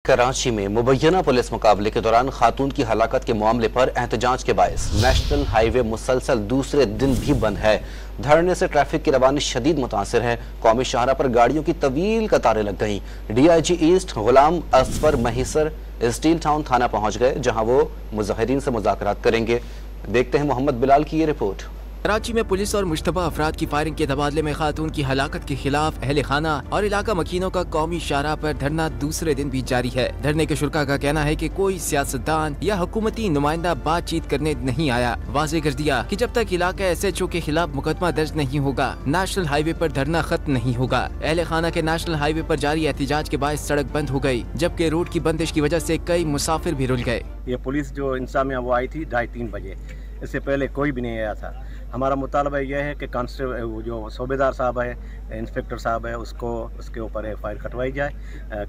कराची में मुबैना पुलिस मुकाबले के दौरान खातून की हलाकत के मामले पर एहतजाज के बायस नेशनल हाईवे मुसलसल दूसरे दिन भी बंद है। धरने से ट्रैफिक की रवानी शदीद मुतासिर है। कौमी शाहरा पर गाड़ियों की तवील कतारें लग गईं। DIG ईस्ट गुलाम असफर महिसर स्टील टाउन थाना पहुंच गए, जहां वो मुजाहिरीन से मुज़ाकरात करेंगे। देखते हैं मोहम्मद बिलाल की ये रिपोर्ट। कराची में पुलिस और मुश्तबा अफराद की फायरिंग के तबादले में खातून की हलाकत के खिलाफ अहले खाना और इलाका मकीनों का कौमी शाहरा पर धरना दूसरे दिन भी जारी है। धरने के शुरा का कहना है कि कोई सियासतदान या हुकूमती नुमाइंदा बातचीत करने नहीं आया। वाजे कर दिया कि जब तक इलाका SHO के खिलाफ मुकदमा दर्ज नहीं होगा, नेशनल हाईवे पर धरना खत्म नहीं होगा। अहले खाना के नेशनल हाईवे पर जारी एहतजाज के बायस सड़क बंद हो गयी, जबकि रोड की बंदिश की वजह से कई मुसाफिर भी रुल गए। ये पुलिस जो इंतजामिया वो आई थी 2:30-3 बजे, इससे पहले कोई भी नहीं आया था। हमारा मुतालबा यह है कि कांस्टेबल जो सूबेदार साहब है, इंस्पेक्टर साहब है, उसके ऊपर फायर कटवाई जाए,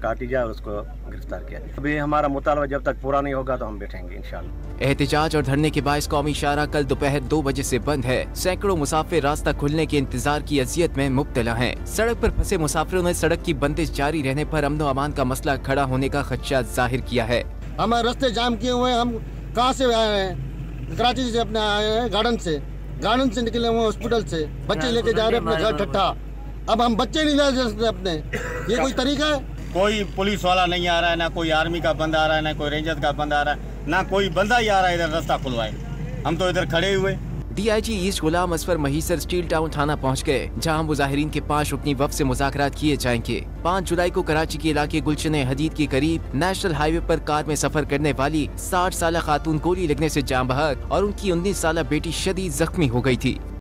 काटी जाए और उसको गिरफ्तार किया जाए। अभी हमारा मुतालबा जब तक पूरा नहीं होगा तो हम बैठेंगे इंशाल्लाह। एहतजाज और धरने के बायस कौमी शाहरा कल दोपहर 2 बजे से बंद है। सैकड़ों मुसाफिर रास्ता खुलने के इंतजार की अजियत में मुब्तला हैं। सड़क पर फंसे मुसाफिरों ने सड़क की बंदिश जारी रहने पर अमन अमान का मसला खड़ा होने का खदशा जाहिर किया है। हमारे रास्ते जाम किए हुए, हम कहाँ से आए हैं? कराची से अपने आए हैं, गार्डन से निकले हुए, हॉस्पिटल से बच्चे लेके जा रहे हैं अपने घर ठट्ठा। अब हम बच्चे नहीं ले सकते अपने, ये कोई तरीका है? कोई पुलिस वाला नहीं आ रहा है, ना कोई आर्मी का बंदा आ रहा है, ना कोई रेंजर का बंदा आ रहा है, ना कोई बंदा ही आ रहा है इधर रास्ता खुलवाए। हम तो इधर खड़े हुए। DIG ईस्ट गुलाम असफर महिसर स्टील टाउन थाना पहुंच गए, जहां मुजाहिरीन के 5 रुकनी वफ़द से मुज़ाकरात किए जाएंगे। 5 जुलाई को कराची के इलाके गुलशन हदीद के करीब नेशनल हाईवे पर कार में सफर करने वाली 60 साला खातून गोली लगने से जाँ बहक और उनकी 19 साला बेटी शदीद जख्मी हो गई थी।